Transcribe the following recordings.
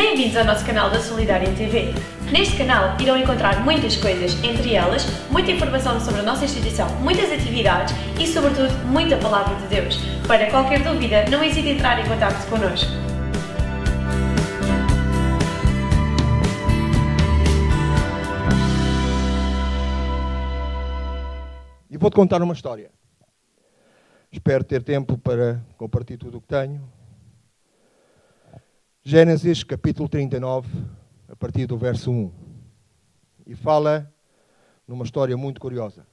Bem-vindos ao nosso canal da Solidária TV. Neste canal irão encontrar muitas coisas, entre elas, muita informação sobre a nossa instituição, muitas atividades e, sobretudo, muita Palavra de Deus. Para qualquer dúvida, não hesite em entrar em contacto connosco. E vou-te contar uma história. Espero ter tempo para compartilhar tudo o que tenho. Gênesis, capítulo 39, a partir do verso 1. E fala numa história muito curiosa.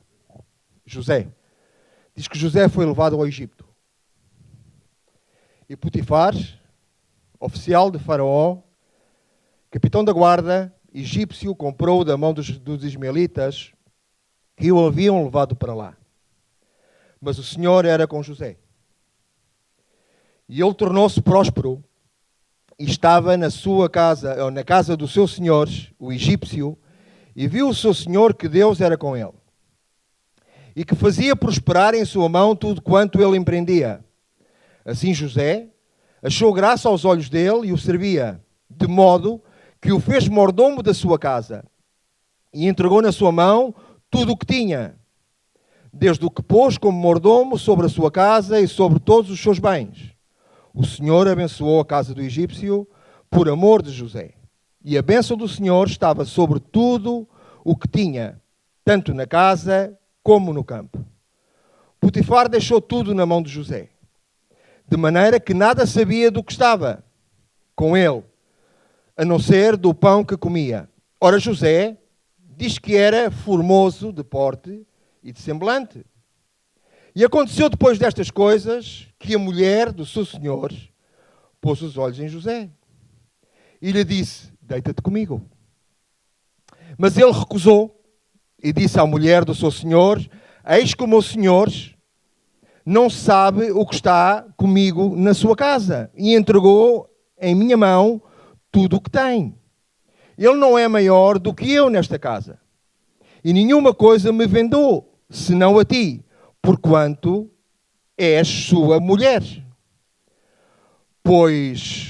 José. Diz que José foi levado ao Egito. E Potifar, oficial de Faraó, capitão da guarda, egípcio, comprou da mão dos ismaelitas que o haviam levado para lá. Mas o Senhor era com José. E ele tornou-se próspero e estava na sua casa, ou na casa do seu senhor, o egípcio, e viu o seu senhor que Deus era com ele. E que fazia prosperar em sua mão tudo quanto ele empreendia. Assim José achou graça aos olhos dele e o servia, de modo que o fez mordomo da sua casa. E entregou na sua mão tudo o que tinha, desde o que pôs como mordomo sobre a sua casa e sobre todos os seus bens. O Senhor abençoou a casa do egípcio por amor de José. E a bênção do Senhor estava sobre tudo o que tinha, tanto na casa como no campo. Potifar deixou tudo na mão de José, de maneira que nada sabia do que estava com ele, a não ser do pão que comia. Ora, José diz que era formoso de porte e de semblante. E aconteceu depois destas coisas que a mulher do seu senhor pôs os olhos em José e lhe disse: deita-te comigo. Mas ele recusou e disse à mulher do seu senhor: eis que o meu senhor não sabe o que está comigo na sua casa e entregou em minha mão tudo o que tem. Ele não é maior do que eu nesta casa e nenhuma coisa me vendou, senão a ti, porquanto és sua mulher.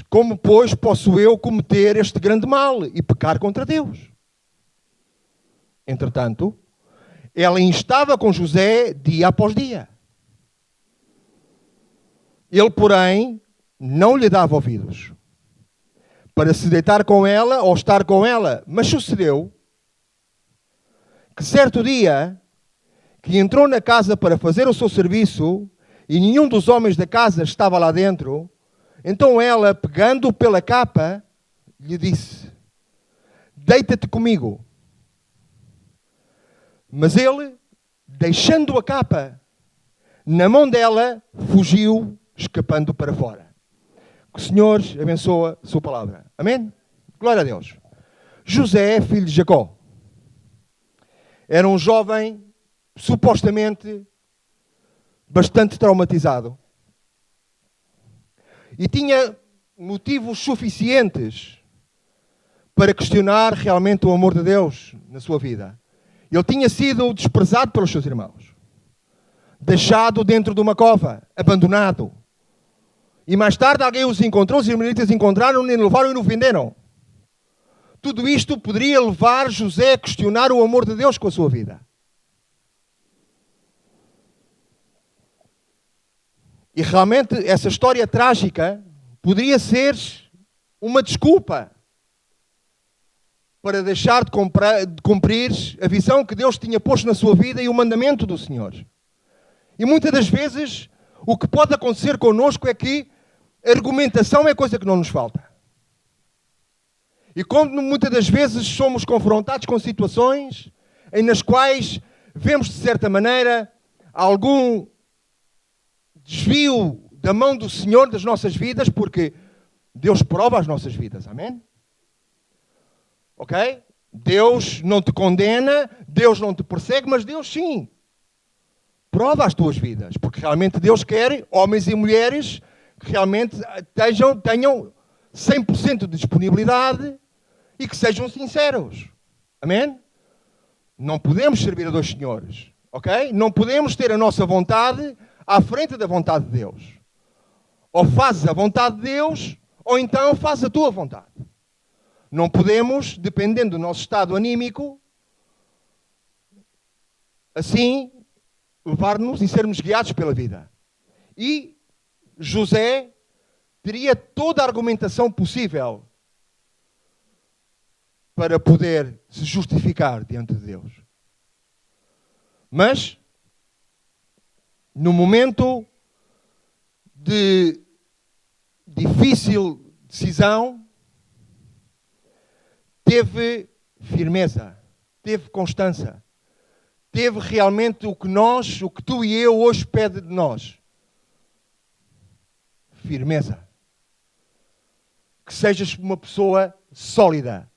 Como posso eu cometer este grande mal e pecar contra Deus? Entretanto, ela instava com José dia após dia. Ele, porém, não lhe dava ouvidos para se deitar com ela ou estar com ela. Mas sucedeu que certo dia que entrou na casa para fazer o seu serviço e nenhum dos homens da casa estava lá dentro, então ela, pegando-o pela capa, lhe disse: deita-te comigo. Mas ele, deixando a capa na mão dela, fugiu, escapando para fora. Que o Senhor abençoe a sua palavra. Amém? Glória a Deus. José, filho de Jacó, era um jovem supostamente bastante traumatizado e tinha motivos suficientes para questionar realmente o amor de Deus na sua vida. Ele tinha sido desprezado pelos seus irmãos, deixado dentro de uma cova, abandonado. E mais tarde alguém os encontrou, os ismaelitas encontraram-no e levaram e o venderam. Tudo isto poderia levar José a questionar o amor de Deus com a sua vida. E realmente essa história trágica poderia ser uma desculpa para deixar de cumprir a visão que Deus tinha posto na sua vida e o mandamento do Senhor. E muitas das vezes o que pode acontecer connosco é que a argumentação é coisa que não nos falta. E quando muitas das vezes somos confrontados com situações nas quais vemos de certa maneira algum desvio da mão do Senhor das nossas vidas, porque Deus prova as nossas vidas, amém? Ok? Deus não te condena, Deus não te persegue, mas Deus sim prova as tuas vidas, porque realmente Deus quer homens e mulheres que realmente tenham 100% de disponibilidade e que sejam sinceros, amém? Não podemos servir a dois senhores, ok? Não podemos ter a nossa vontade à frente da vontade de Deus. Ou fazes a vontade de Deus, ou então fazes a tua vontade. Não podemos, dependendo do nosso estado anímico, assim, levar-nos e sermos guiados pela vida. E José teria toda a argumentação possível para poder se justificar diante de Deus. Mas, no momento de difícil decisão, teve firmeza, teve constância, teve realmente o que tu e eu hoje pede de nós. Firmeza. Que sejas uma pessoa sólida,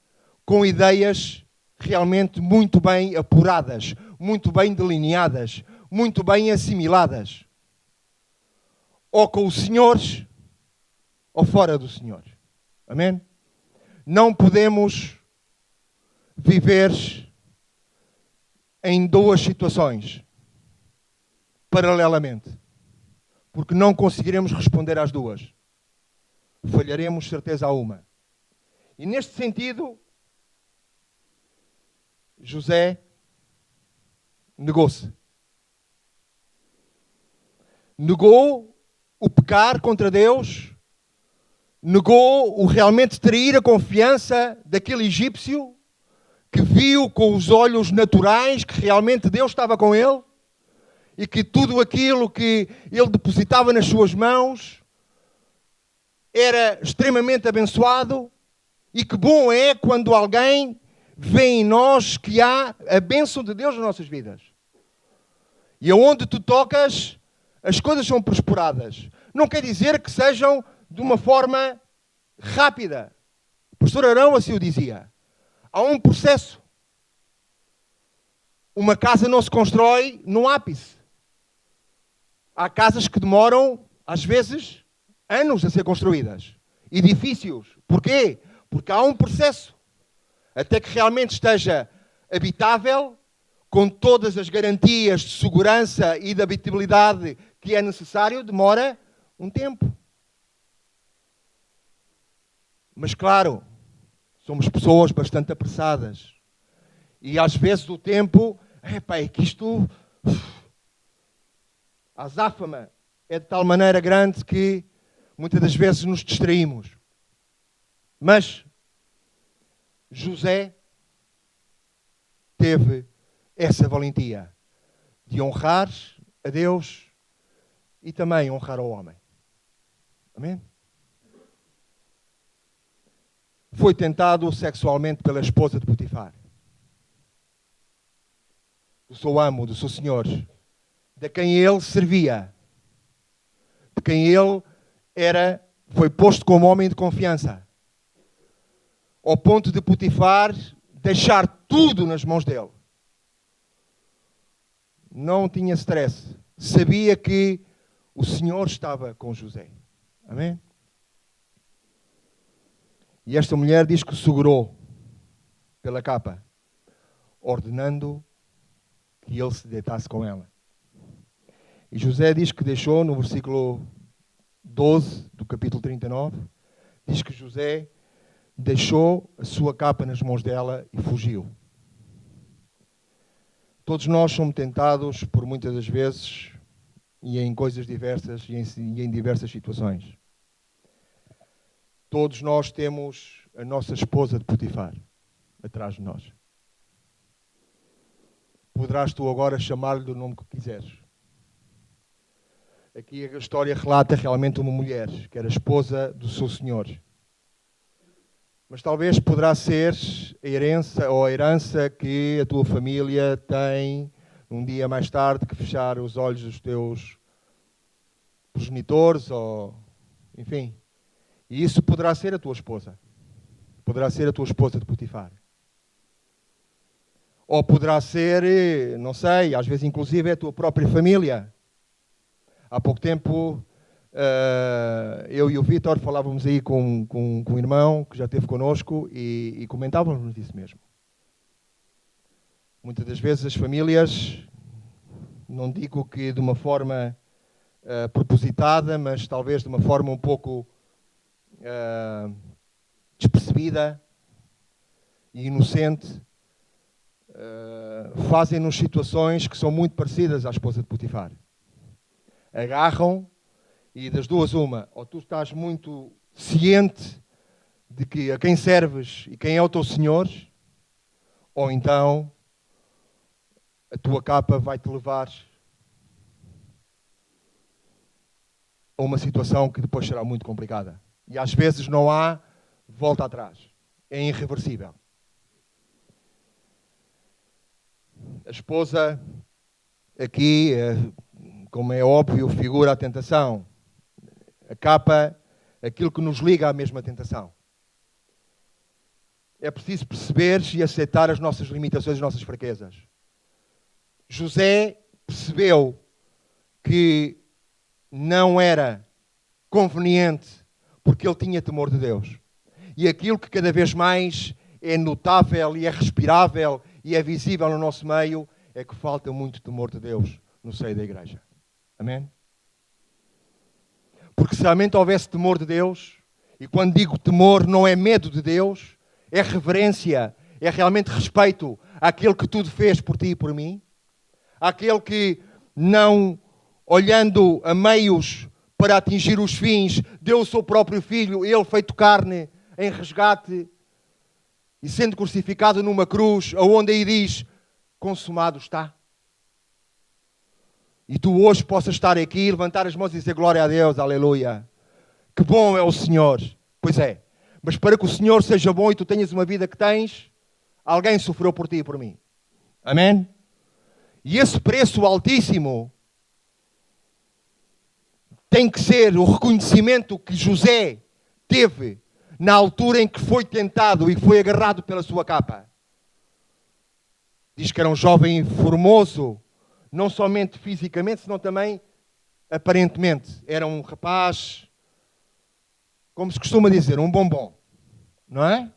com ideias realmente muito bem apuradas, muito bem delineadas, muito bem assimiladas. Ou com o Senhor, ou fora do Senhor. Amém? Não podemos viver em duas situações, paralelamente. Porque não conseguiremos responder às duas. Falharemos, certeza, a uma. E neste sentido, José negou-se. Negou o pecar contra Deus, negou o realmente trair a confiança daquele egípcio que viu com os olhos naturais que realmente Deus estava com ele e que tudo aquilo que ele depositava nas suas mãos era extremamente abençoado. E que bom é quando alguém vê em nós que há a bênção de Deus nas nossas vidas. E aonde tu tocas, as coisas são prosperadas. Não quer dizer que sejam de uma forma rápida. O professor Arão assim o dizia. Há um processo. Uma casa não se constrói num ápice. Há casas que demoram, às vezes, anos a ser construídas. Edifícios. Porquê? Porque há um processo. Até que realmente esteja habitável, com todas as garantias de segurança e de habitabilidade que é necessário, demora um tempo. Mas claro, somos pessoas bastante apressadas. E às vezes o tempo, é que isto... A azáfama é de tal maneira grande que muitas das vezes nos distraímos. Mas José teve essa valentia de honrar a Deus e também honrar ao homem. Amém? Foi tentado sexualmente pela esposa de Potifar, do seu amo, do seu senhor, de quem ele servia, de quem ele foi posto como homem de confiança, ao ponto de Potifar deixar tudo nas mãos dele. Não tinha stress. Sabia que o Senhor estava com José. Amém? E esta mulher diz que o segurou pela capa, ordenando que ele se deitasse com ela. E José diz que deixou, no versículo 12 do capítulo 39, diz que José deixou a sua capa nas mãos dela e fugiu. Todos nós somos tentados por muitas das vezes e em coisas diversas e em diversas situações. Todos nós temos a nossa esposa de Potifar atrás de nós. Poderás tu agora chamar-lhe do nome que quiseres. Aqui a história relata realmente uma mulher que era esposa do seu senhor. Mas talvez poderá ser a herança que a tua família tem um dia mais tarde que fechar os olhos dos teus progenitores, ou enfim. E isso poderá ser a tua esposa. Poderá ser a tua esposa de Potifar. Ou poderá ser, não sei, às vezes inclusive é a tua própria família. Há pouco tempo, eu e o Vítor falávamos aí com um irmão que já esteve connosco e comentávamos disso mesmo. Muitas das vezes as famílias, não digo que de uma forma propositada, mas talvez de uma forma um pouco despercebida, e inocente fazem-nos situações que são muito parecidas à esposa de Potifar. Agarram e das duas uma, ou tu estás muito ciente de que a quem serves e quem é o teu Senhor, ou então a tua capa vai-te levar a uma situação que depois será muito complicada. E às vezes não há volta atrás. É irreversível. A esposa, aqui, como é óbvio, figura a tentação. A capa, aquilo que nos liga à mesma tentação. É preciso perceber e aceitar as nossas limitações, as nossas fraquezas. José percebeu que não era conveniente porque ele tinha temor de Deus. E aquilo que cada vez mais é notável e é respirável e é visível no nosso meio é que falta muito temor de Deus no seio da igreja. Amém? Porque se realmente houvesse temor de Deus, e quando digo temor não é medo de Deus, é reverência, é realmente respeito àquele que tudo fez por ti e por mim, àquele que não olhando a meios para atingir os fins, deu o seu próprio filho, ele feito carne, em resgate, e sendo crucificado numa cruz, aonde aí diz, consumado está. E tu hoje possas estar aqui, levantar as mãos e dizer glória a Deus, aleluia. Que bom é o Senhor. Pois é. Mas para que o Senhor seja bom e tu tenhas uma vida que tens, alguém sofreu por ti e por mim. Amém? E esse preço altíssimo tem que ser o reconhecimento que José teve na altura em que foi tentado e foi agarrado pela sua capa. Diz que era um jovem formoso, não somente fisicamente, senão também aparentemente. Era um rapaz, como se costuma dizer, um bombom. Não é?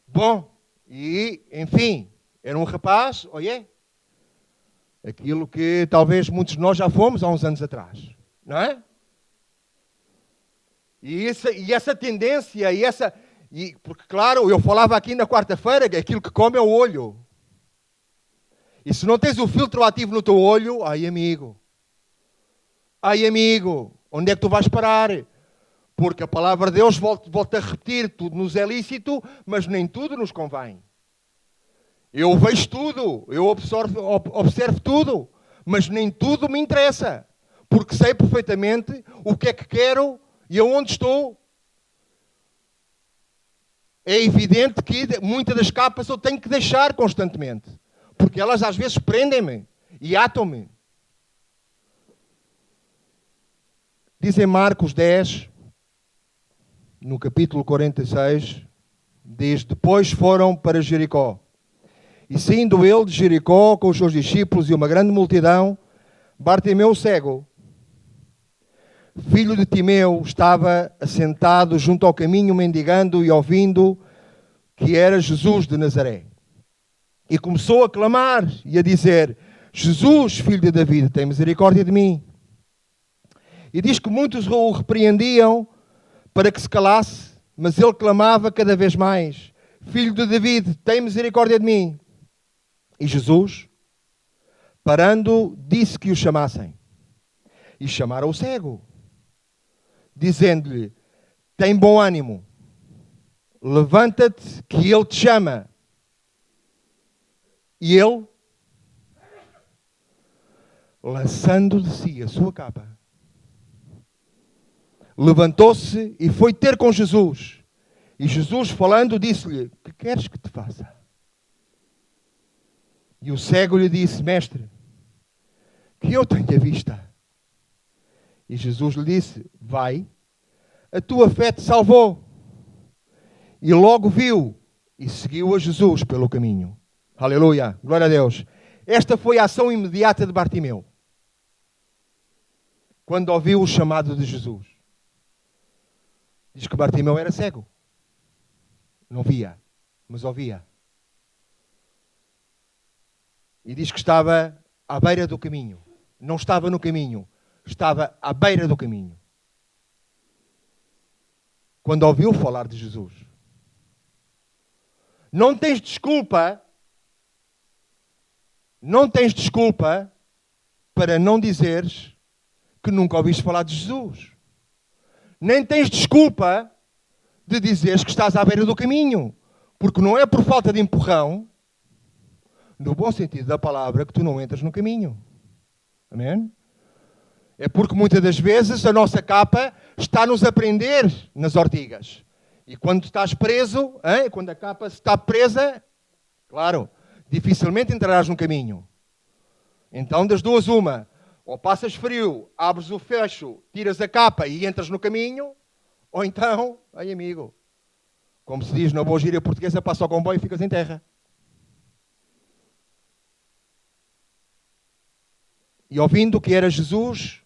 Bom, e enfim, era um rapaz, olha, aquilo que talvez muitos de nós já fomos há uns anos atrás. Não é? E essa tendência, porque claro, eu falava aqui na quarta-feira que aquilo que come é o olho. E se não tens o filtro ativo no teu olho, ai amigo, onde é que tu vais parar? Porque a palavra de Deus, volta a repetir, tudo nos é lícito, mas nem tudo nos convém. Eu vejo tudo, eu observo tudo, mas nem tudo me interessa. Porque sei perfeitamente o que é que quero e aonde estou. É evidente que muitas das capas eu tenho que deixar constantemente. Porque elas às vezes prendem-me e atam-me. Diz em Marcos 10, no capítulo 46, diz, depois foram para Jericó. E saindo ele de Jericó com os seus discípulos e uma grande multidão, Bartimeu o cego, filho de Timeu, estava assentado junto ao caminho, mendigando e ouvindo que era Jesus de Nazaré. E começou a clamar e a dizer, Jesus, filho de David, tem misericórdia de mim. E diz que muitos o repreendiam para que se calasse, mas ele clamava cada vez mais, filho de David, tem misericórdia de mim. E Jesus, parando, disse que o chamassem. E chamaram o cego, dizendo-lhe, tem bom ânimo, levanta-te que ele te chama. E ele, lançando de si a sua capa, levantou-se e foi ter com Jesus. E Jesus, falando, disse-lhe, que queres que te faça? E o cego lhe disse, mestre, que eu tenha vista. E Jesus lhe disse, vai, a tua fé te salvou. E logo viu e seguiu a Jesus pelo caminho. Aleluia, glória a Deus. Esta foi a ação imediata de Bartimeu. Quando ouviu o chamado de Jesus. Diz que Bartimeu era cego. Não via, mas ouvia. E diz que estava à beira do caminho. Não estava no caminho, estava à beira do caminho. Quando ouviu falar de Jesus. Não tens desculpa para não dizeres que nunca ouviste falar de Jesus. Nem tens desculpa de dizeres que estás à beira do caminho. Porque não é por falta de empurrão, no bom sentido da palavra, que tu não entras no caminho. Amém? É porque muitas das vezes a nossa capa está-nos a prender nas ortigas. E quando estás preso, quando a capa está presa, claro, dificilmente entrarás no caminho. Então, das duas, uma. Ou passas frio, abres o fecho, tiras a capa e entras no caminho. Ou então, amigo, como se diz na boa gíria portuguesa, passa o comboio e ficas em terra. E ouvindo que era Jesus,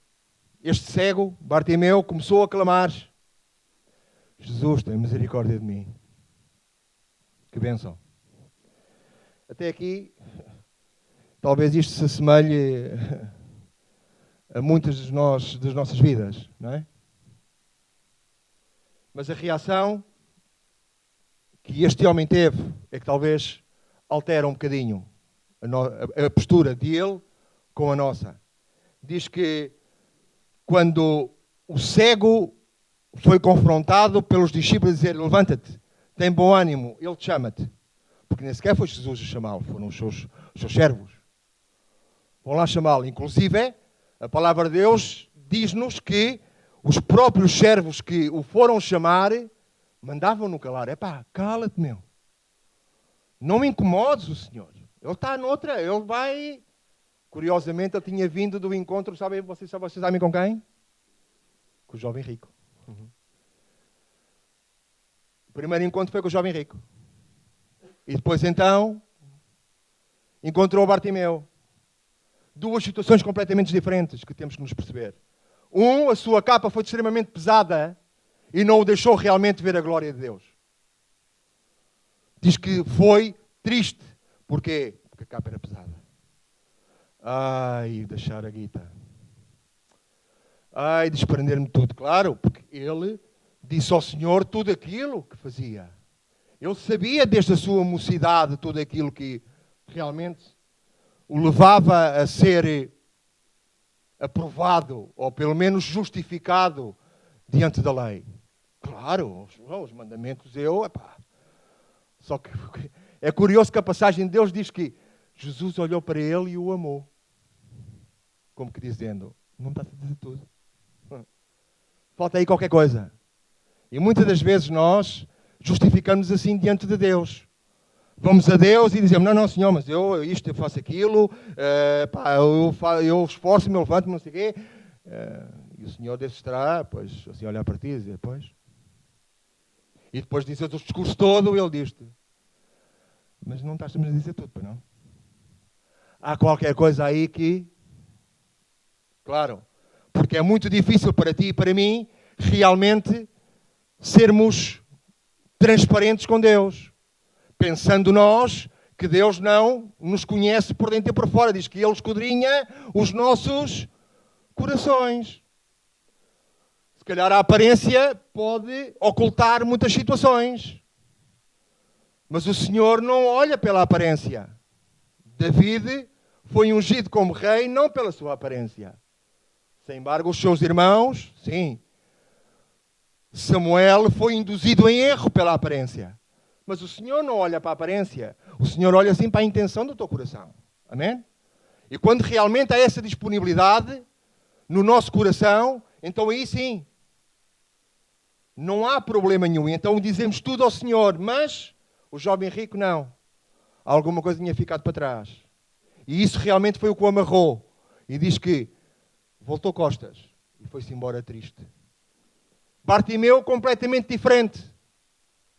este cego, Bartimeu, começou a clamar: Jesus, tem misericórdia de mim. Que bênção. Até aqui, talvez isto se assemelhe a muitas das nossas vidas, não é? Mas a reação que este homem teve é que talvez altera um bocadinho a postura dele com a nossa. Diz que quando o cego foi confrontado pelos discípulos a dizer: levanta-te, tem bom ânimo, ele te chama-te. Porque nem sequer foi Jesus a chamá-lo, foram os seus servos. Vão lá chamá-lo. Inclusive, a palavra de Deus diz-nos que os próprios servos que o foram chamar mandavam-no calar. Cala-te, meu. Não me incomodes o Senhor. Ele está noutra, ele vai... Curiosamente, ele tinha vindo do encontro, vocês sabem com quem? Com o jovem rico. O primeiro encontro foi com o jovem rico. E depois, então, encontrou Bartimeu. Duas situações completamente diferentes que temos que nos perceber. A sua capa foi extremamente pesada e não o deixou realmente ver a glória de Deus. Diz que foi triste. Porquê? Porque a capa era pesada. Deixar a guita. Desprender-me tudo. Claro, porque ele disse ao Senhor tudo aquilo que fazia. Ele sabia desde a sua mocidade tudo aquilo que realmente o levava a ser aprovado, ou pelo menos justificado diante da lei. Claro, os mandamentos Só que é curioso que a passagem de Deus diz que Jesus olhou para ele e o amou. Como que dizendo: não está a dizer tudo. Falta aí qualquer coisa. E muitas das vezes nós justificamos assim diante de Deus. Vamos a Deus e dizemos: não, Senhor, mas eu faço aquilo, eu esforço-me, eu levanto-me, não sei o quê. E o Senhor deve estar, pois, assim, olhar para ti e dizer: pois. E depois de dizer o discurso todo, ele diz-te: mas não estás a me dizer tudo, não? Há qualquer coisa aí que... Claro, porque é muito difícil para ti e para mim realmente sermos transparentes com Deus. Pensando nós que Deus não nos conhece por dentro e por fora. Diz que Ele esquadrinha os nossos corações. Se calhar a aparência pode ocultar muitas situações. Mas o Senhor não olha pela aparência. David foi ungido como rei não pela sua aparência. Sem embargo, os seus irmãos, sim. Samuel foi induzido em erro pela aparência. Mas o Senhor não olha para a aparência. O Senhor olha assim para a intenção do teu coração. Amém? E quando realmente há essa disponibilidade no nosso coração, então aí sim. Não há problema nenhum. Então dizemos tudo ao Senhor. Mas o jovem rico não. Alguma coisa tinha ficado para trás. E isso realmente foi o que o amarrou. E diz que voltou costas e foi-se embora triste. Bartimeu completamente diferente.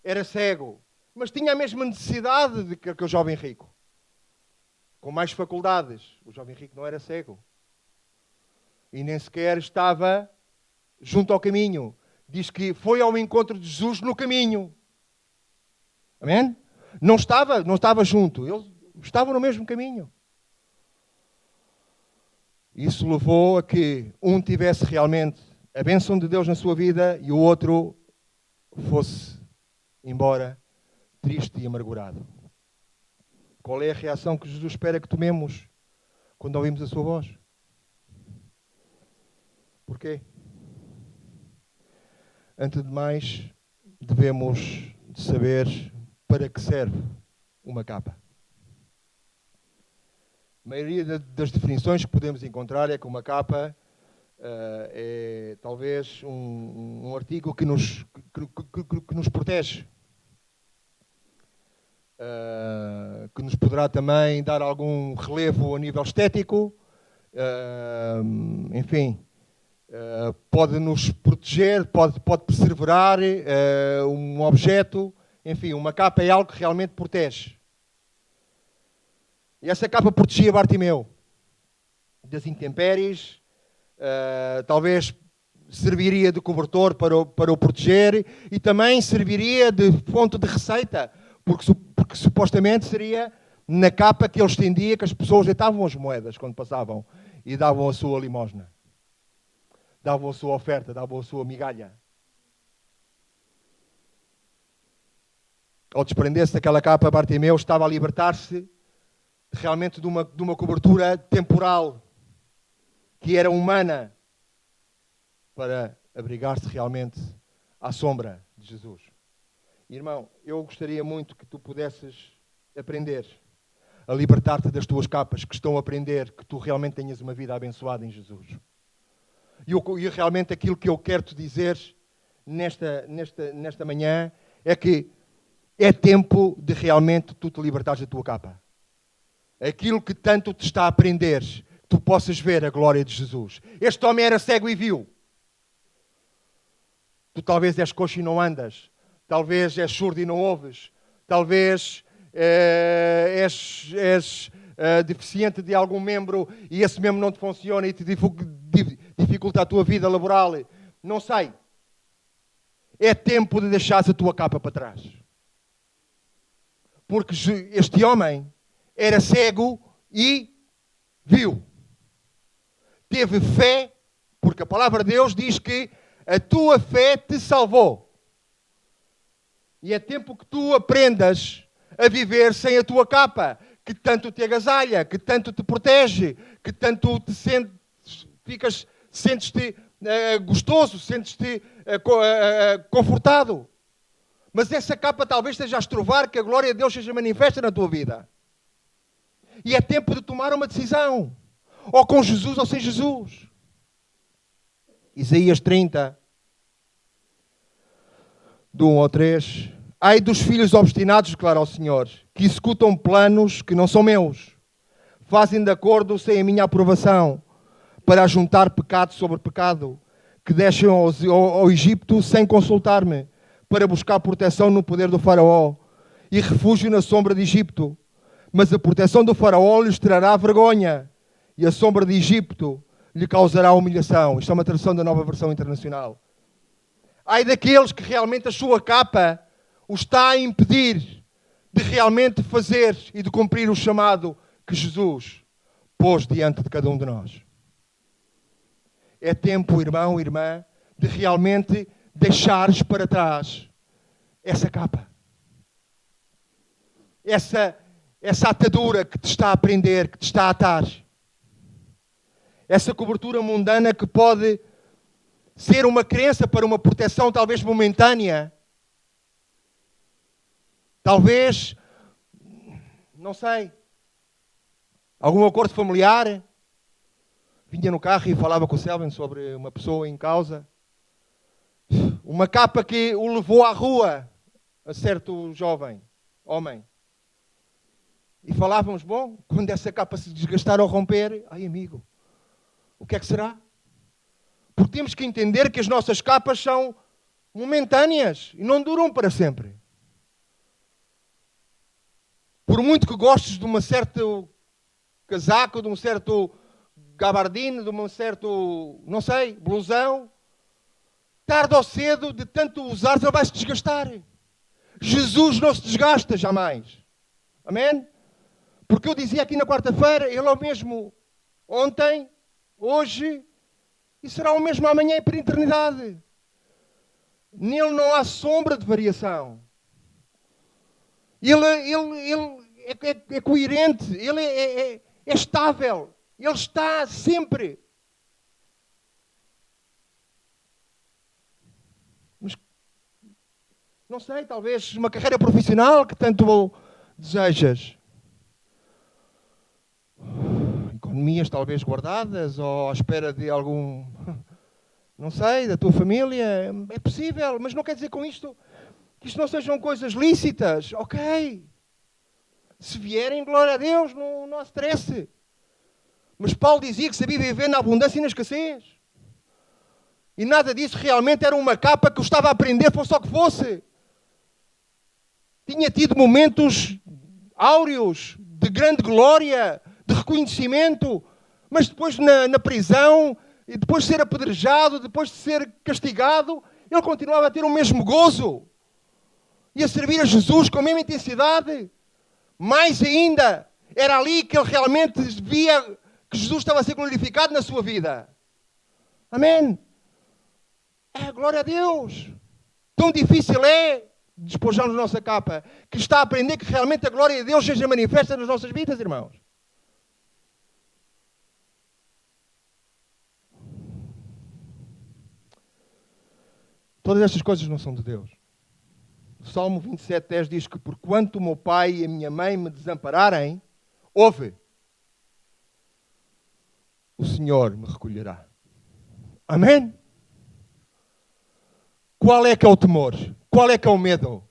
Era cego. Mas tinha a mesma necessidade que o jovem rico. Com mais faculdades. O jovem rico não era cego. E nem sequer estava junto ao caminho. Diz que foi ao encontro de Jesus no caminho. Amém? Não estava junto. Eles estavam no mesmo caminho. Isso levou a que um tivesse realmente a bênção de Deus na sua vida e o outro fosse embora triste e amargurado. Qual é a reação que Jesus espera que tomemos quando ouvimos a sua voz? Porquê? Antes de mais, devemos saber para que serve uma capa. A maioria das definições que podemos encontrar é que uma capa é talvez um artigo que nos protege. Que nos poderá também dar algum relevo a nível estético. Enfim, pode nos proteger, pode perseverar um objeto. Enfim, uma capa é algo que realmente protege. E essa capa protegia Bartimeu das intempéries, talvez serviria de cobertor para o proteger e também serviria de fonte de receita, porque supostamente seria na capa que ele estendia que as pessoas deitavam as moedas quando passavam e davam a sua limosna, davam a sua oferta, davam a sua migalha. Ao desprender-se daquela capa, Bartimeu estava a libertar-se realmente de uma cobertura temporal que era humana para abrigar-se realmente à sombra de Jesus. Irmão, eu gostaria muito que tu pudesses aprender a libertar-te das tuas capas, que estão a aprender que tu realmente tenhas uma vida abençoada em Jesus. E realmente aquilo que eu quero te dizer nesta manhã é que é tempo de realmente tu te libertares da tua capa. Aquilo que tanto te está a aprender, tu possas ver a glória de Jesus. Este homem era cego e viu. Tu talvez és coxo e não andas. Talvez és surdo e não ouves. Talvez és deficiente de algum membro e esse membro não te funciona e te dificulta a tua vida laboral. Não sei. É tempo de deixares a tua capa para trás. Porque este homem era cego e viu. Teve fé, porque a palavra de Deus diz que a tua fé te salvou. E é tempo que tu aprendas a viver sem a tua capa, que tanto te agasalha, que tanto te protege, que tanto te sentes-te gostoso, sentes-te confortado. Mas essa capa talvez esteja a estrovar que a glória de Deus seja manifesta na tua vida. E é tempo de tomar uma decisão. Ou com Jesus ou sem Jesus. Isaías 30, do 1 ao 3. Ai dos filhos obstinados, declara o Senhor, que executam planos que não são meus. Fazem de acordo sem a minha aprovação, para ajuntar pecado sobre pecado, que deixam ao Egito sem consultar-me, para buscar proteção no poder do faraó e refúgio na sombra de Egito. Mas a proteção do faraó lhes trará vergonha e a sombra de Egito lhe causará humilhação. Isto é uma tradução da Nova Versão Internacional. Ai daqueles que realmente a sua capa o está a impedir de realmente fazer e de cumprir o chamado que Jesus pôs diante de cada um de nós. É tempo, irmão, irmã, de realmente deixares para trás essa capa. Essa atadura que te está a prender, que te está a atar. Essa cobertura mundana que pode ser uma crença para uma proteção talvez momentânea. Talvez, não sei, algum acordo familiar. Vinha no carro e falava com o Selvin sobre uma pessoa em causa. Uma capa que o levou à rua, a certo jovem, homem. E falávamos, bom, quando essa capa se desgastar ou romper, ai amigo, o que é que será? Porque temos que entender que as nossas capas são momentâneas e não duram para sempre. Por muito que gostes de um certo casaco, de um certo gabardine, de um certo, não sei, blusão, tarde ou cedo, de tanto usares, ele vai se desgastar. Jesus não se desgasta jamais. Amém? Porque eu dizia aqui na quarta-feira, ele é o mesmo ontem, hoje, e será o mesmo amanhã e para a eternidade. Nele não há sombra de variação. Ele é coerente, ele é estável, ele está sempre. Mas, não sei, talvez uma carreira profissional que tanto desejas. Economias talvez guardadas ou à espera de algum, não sei, da tua família. É possível, mas não quer dizer com isto que isto não sejam coisas lícitas. Ok. Se vierem, glória a Deus, não há stress. Mas Paulo dizia que sabia viver na abundância e na escassez. E nada disso realmente era uma capa que eu estava a aprender, fosse o que fosse. Tinha tido momentos áureos, de grande glória, de reconhecimento, mas depois na prisão, e depois de ser apedrejado, depois de ser castigado, ele continuava a ter o mesmo gozo. E a servir a Jesus com a mesma intensidade. Mais ainda, era ali que ele realmente via que Jesus estava a ser glorificado na sua vida. Amém? Glória a Deus. Tão difícil é despojarmos a nossa capa, que está a aprender que realmente a glória de Deus seja manifesta nas nossas vidas, irmãos. Todas estas coisas não são de Deus. O Salmo 27:10 diz que porquanto o meu pai e a minha mãe me desampararem, ouve, o Senhor me recolherá. Amém? Qual é que é o temor? Qual é que é o medo?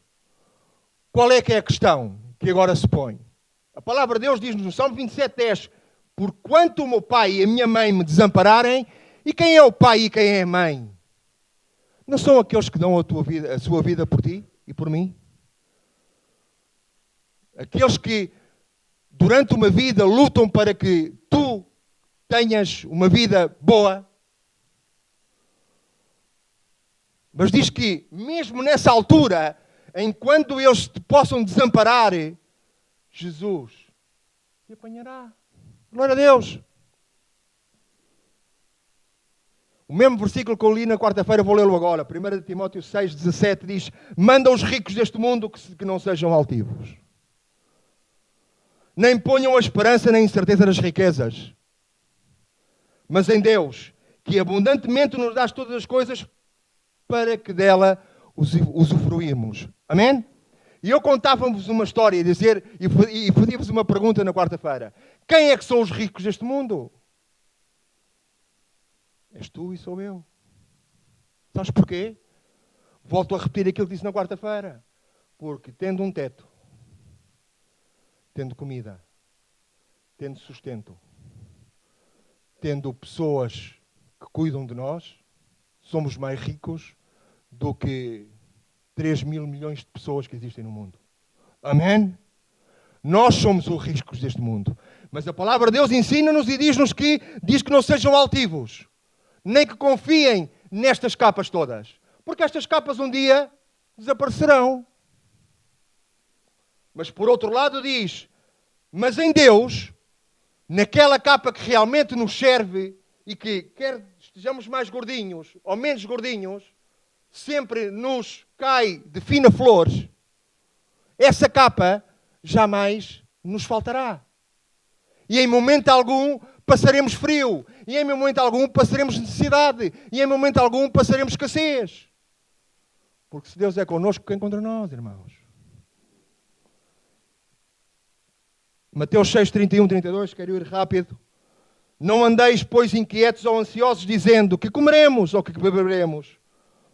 Qual é que é a questão que agora se põe? A palavra de Deus diz-nos no Salmo 27:10, porquanto o meu pai e a minha mãe me desampararem, e quem é o pai e quem é a mãe? Não são aqueles que dão a sua vida por ti e por mim? Aqueles que durante uma vida lutam para que tu tenhas uma vida boa. Mas diz que mesmo nessa altura, enquanto eles te possam desamparar, Jesus te apanhará. Glória a Deus. O mesmo versículo que eu li na quarta-feira, vou lê-lo agora. 1 Timóteo 6:17 diz, manda os ricos deste mundo que não sejam altivos. Nem ponham a esperança na incerteza das riquezas, mas em Deus, que abundantemente nos dá todas as coisas para que dela usufruímos. Amém? E eu contava-vos uma história e fazia-vos uma pergunta na quarta-feira. Quem é que são os ricos deste mundo? És tu e sou eu. Sabes porquê? Volto a repetir aquilo que disse na quarta-feira. Porque tendo um teto, tendo comida, tendo sustento, tendo pessoas que cuidam de nós, somos mais ricos do que 3 mil milhões de pessoas que existem no mundo. Amém? Nós somos os ricos deste mundo. Mas a palavra de Deus ensina-nos e diz que não sejam altivos. Nem que confiem nestas capas todas. Porque estas capas um dia desaparecerão. Mas por outro lado diz, mas em Deus, naquela capa que realmente nos serve e que quer estejamos mais gordinhos ou menos gordinhos, sempre nos cai de fina flores, essa capa jamais nos faltará. E em momento algum passaremos frio, e em momento algum passaremos necessidade, e em momento algum passaremos escassez. Porque se Deus é connosco, quem contra nós, irmãos? Mateus 6, 31, 32, quero ir rápido. Não andeis, pois, inquietos ou ansiosos, dizendo que comeremos, ou que beberemos,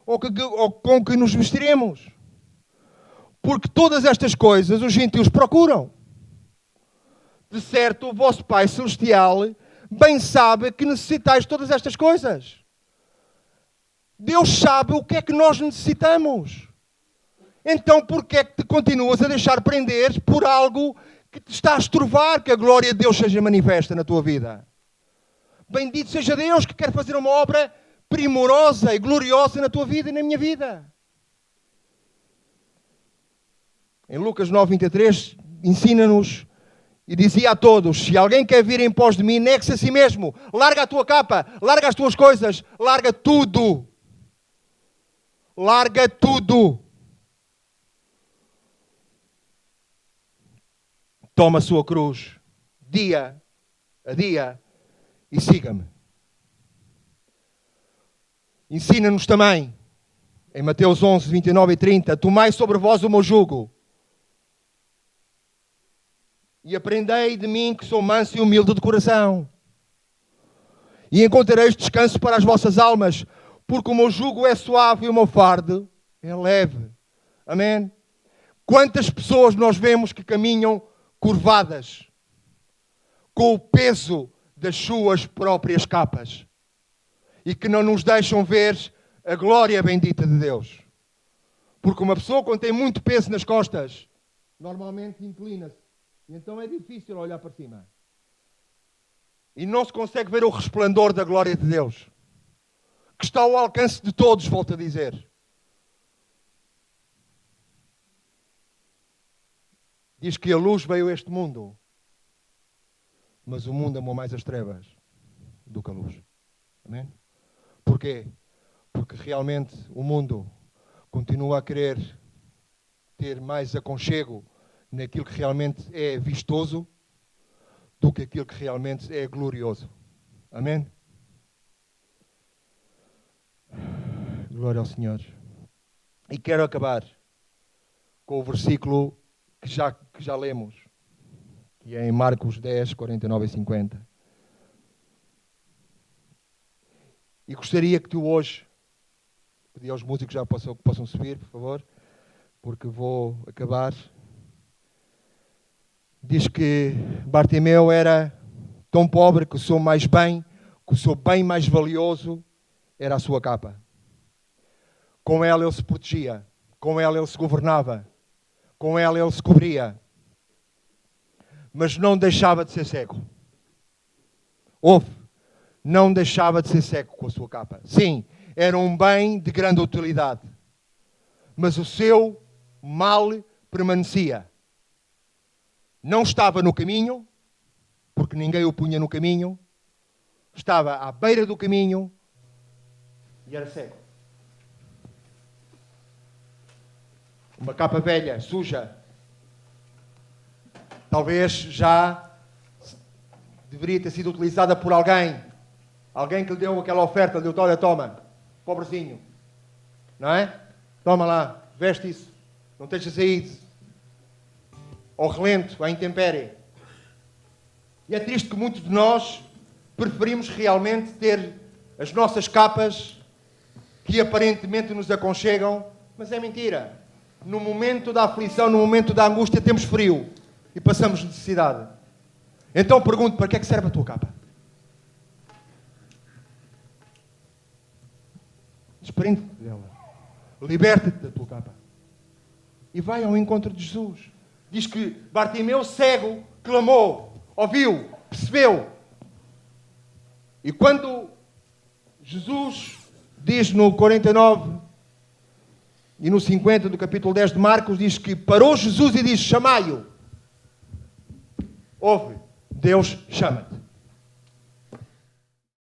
ou com que nos vestiremos. Porque todas estas coisas os gentios procuram. De certo, o vosso Pai Celestial bem sabe que necessitais todas estas coisas. Deus sabe o que é que nós necessitamos. Então, por que é que te continuas a deixar prender por algo que te está a estorvar que a glória de Deus seja manifesta na tua vida? Bendito seja Deus que quer fazer uma obra primorosa e gloriosa na tua vida e na minha vida. Em Lucas 9:23 ensina-nos e dizia a todos, se alguém quer vir em pós de mim, negue-se a si mesmo, larga a tua capa, larga as tuas coisas, larga tudo. Larga tudo. tome a sua cruz, dia a dia, e siga-me. Ensina-nos também, em Mateus 11, 29 e 30, tomai sobre vós o meu jugo, e aprendei de mim que sou manso e humilde de coração, e encontrareis descanso para as vossas almas, porque o meu jugo é suave e o meu fardo é leve. Amém? Quantas pessoas nós vemos que caminham curvadas, com o peso das suas próprias capas, e que não nos deixam ver a glória bendita de Deus. Porque uma pessoa, quando tem muito peso nas costas, normalmente inclina-se. E então é difícil olhar para cima. E não se consegue ver o resplendor da glória de Deus, que está ao alcance de todos, volto a dizer. Diz que a luz veio a este mundo, mas o mundo amou mais as trevas do que a luz. Amém? Porquê? Porque realmente o mundo continua a querer ter mais aconchego naquilo que realmente é vistoso do que aquilo que realmente é glorioso. Amém? Glória ao Senhor. E quero acabar com o versículo que já lemos, que é em Marcos 10, 49 e 50. E gostaria que tu hoje, pedi aos músicos já possam subir, por favor, porque vou acabar. Diz que Bartimeu era tão pobre que o seu bem mais valioso era a sua capa. Com ela ele se protegia, com ela ele se governava, com ela ele se cobria. Mas não deixava de ser cego. Não deixava de ser cego com a sua capa. Sim, era um bem de grande utilidade. Mas o seu mal permanecia. Não estava no caminho, porque ninguém o punha no caminho. Estava à beira do caminho e era cego. Uma capa velha, suja. Talvez já deveria ter sido utilizada por alguém. Alguém que lhe deu aquela oferta, lhe deu, olha, toma, pobrezinho. Não é? Toma lá, veste isso. Não estejas aí ao relento, à intempérie. E é triste que muitos de nós preferimos realmente ter as nossas capas que aparentemente nos aconchegam, mas é mentira. No momento da aflição, no momento da angústia, temos frio e passamos necessidade. Então pergunto, para que é que serve a tua capa? Desprende-te dela. Liberta-te da tua capa. E vai ao encontro de Jesus. Diz que Bartimeu, cego, clamou, ouviu, percebeu. E quando Jesus diz no 49 e no 50 do capítulo 10 de Marcos, diz que parou Jesus e disse, chamai-o. Ouve, Deus chama-te.